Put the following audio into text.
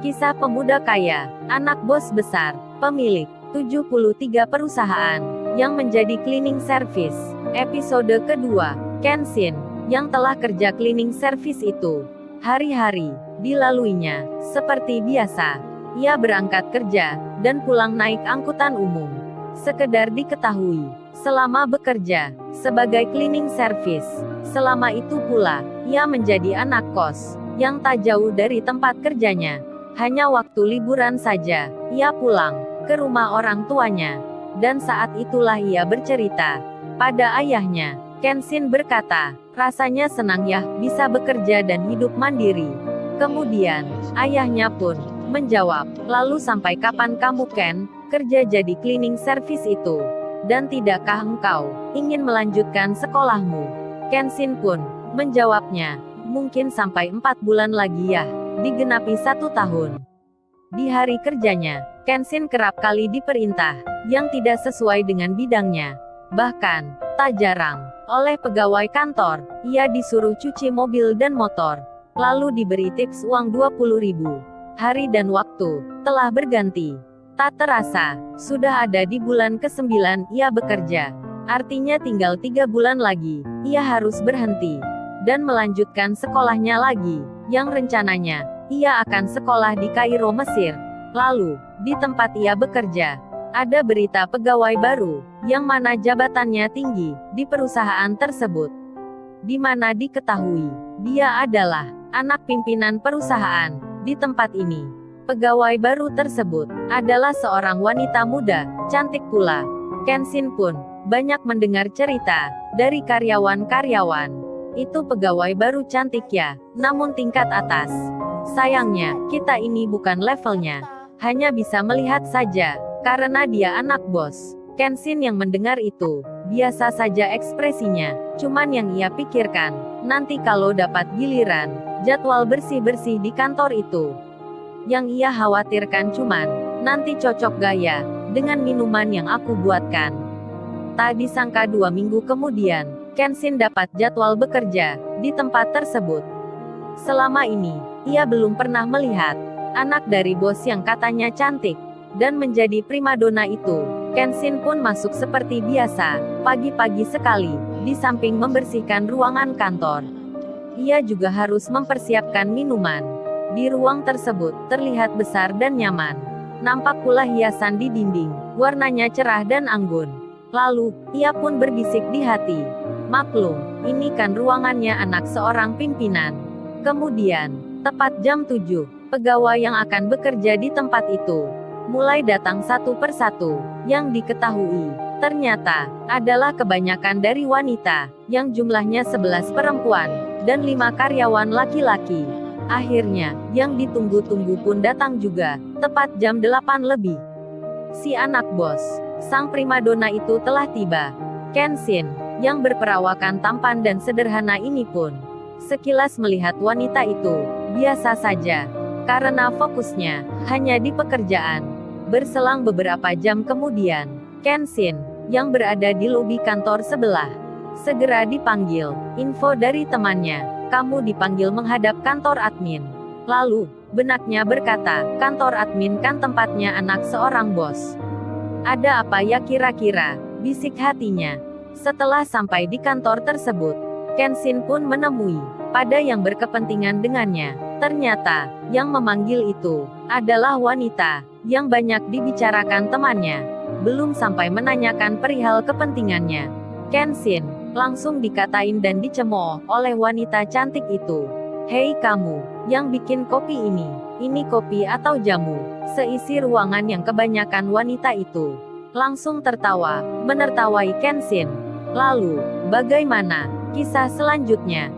Kisah pemuda kaya, anak bos besar, pemilik 73 perusahaan, yang menjadi cleaning service. Episode kedua, Kenshin, yang telah kerja cleaning service itu. Hari-hari dilaluinya, seperti biasa. Ia berangkat kerja, dan pulang naik angkutan umum. Sekedar diketahui, selama bekerja sebagai cleaning service, selama itu pula, ia menjadi anak kos, yang tak jauh dari tempat kerjanya. Hanya waktu liburan saja, ia pulang ke rumah orang tuanya. Dan saat itulah ia bercerita pada ayahnya. Kenshin berkata, rasanya senang ya, bisa bekerja dan hidup mandiri. Kemudian, ayahnya pun menjawab, lalu sampai kapan kamu Ken, kerja jadi cleaning service itu? Dan tidakkah engkau ingin melanjutkan sekolahmu? Kenshin pun menjawabnya, mungkin sampai 4 bulan lagi ya, digenapi 1 tahun. Di hari kerjanya, Kenshin kerap kali diperintah yang tidak sesuai dengan bidangnya. Bahkan, tak jarang, oleh pegawai kantor, ia disuruh cuci mobil dan motor, lalu diberi tips uang 20.000. Hari dan waktu telah berganti. Tak terasa, sudah ada di bulan ke-9 ia bekerja. Artinya tinggal 3 bulan lagi, ia harus berhenti dan melanjutkan sekolahnya lagi, yang rencananya, ia akan sekolah di Kairo, Mesir. Lalu, di tempat ia bekerja, ada berita pegawai baru, yang mana jabatannya tinggi, di perusahaan tersebut. Di mana diketahui, dia adalah anak pimpinan perusahaan, di tempat ini. Pegawai baru tersebut, adalah seorang wanita muda, cantik pula. Kenshin pun, banyak mendengar cerita, dari karyawan-karyawan. Itu pegawai baru cantik ya, namun tingkat atas. Sayangnya, kita ini bukan levelnya. Hanya bisa melihat saja, karena dia anak bos. Kenshin yang mendengar itu, biasa saja ekspresinya. Cuman yang ia pikirkan, nanti kalau dapat giliran, jadwal bersih-bersih di kantor itu. Yang ia khawatirkan cuman, nanti cocok gaya, dengan minuman yang aku buatkan. Tak disangka 2 minggu kemudian, Kenshin dapat jadwal bekerja di tempat tersebut. Selama ini, ia belum pernah melihat anak dari bos yang katanya cantik dan menjadi primadona itu. Kenshin pun masuk seperti biasa, pagi-pagi sekali, di samping membersihkan ruangan kantor. Ia juga harus mempersiapkan minuman. Di ruang tersebut, terlihat besar dan nyaman. Nampak pula hiasan di dinding, warnanya cerah dan anggun. Lalu, ia pun berbisik di hati. Maklum, ini kan ruangannya anak seorang pimpinan. Kemudian, tepat jam 7, pegawai yang akan bekerja di tempat itu mulai datang satu persatu. Yang diketahui, ternyata, adalah kebanyakan dari wanita, yang jumlahnya 11 perempuan, dan 5 karyawan laki-laki. Akhirnya, yang ditunggu-tunggu pun datang juga, tepat jam 8 lebih. Si anak bos, sang primadona itu telah tiba. Kenshin, yang berperawakan tampan dan sederhana ini pun, sekilas melihat wanita itu, biasa saja. Karena fokusnya, hanya di pekerjaan. Berselang beberapa jam kemudian, Kenshin, yang berada di lobi kantor sebelah, segera dipanggil. Info dari temannya, kamu dipanggil menghadap kantor admin. Lalu, benaknya berkata, kantor admin kan tempatnya anak seorang bos. Ada apa ya kira-kira? Bisik hatinya. Setelah sampai di kantor tersebut, Kenshin pun menemui pada yang berkepentingan dengannya. Ternyata, yang memanggil itu adalah wanita yang banyak dibicarakan temannya. Belum sampai menanyakan perihal kepentingannya, Kenshin langsung dikatain dan dicemooh oleh wanita cantik itu. Hei kamu, yang bikin kopi ini kopi atau jamu? Seisi ruangan yang kebanyakan wanita itu langsung tertawa, menertawai Kenshin. Lalu, bagaimana kisah selanjutnya?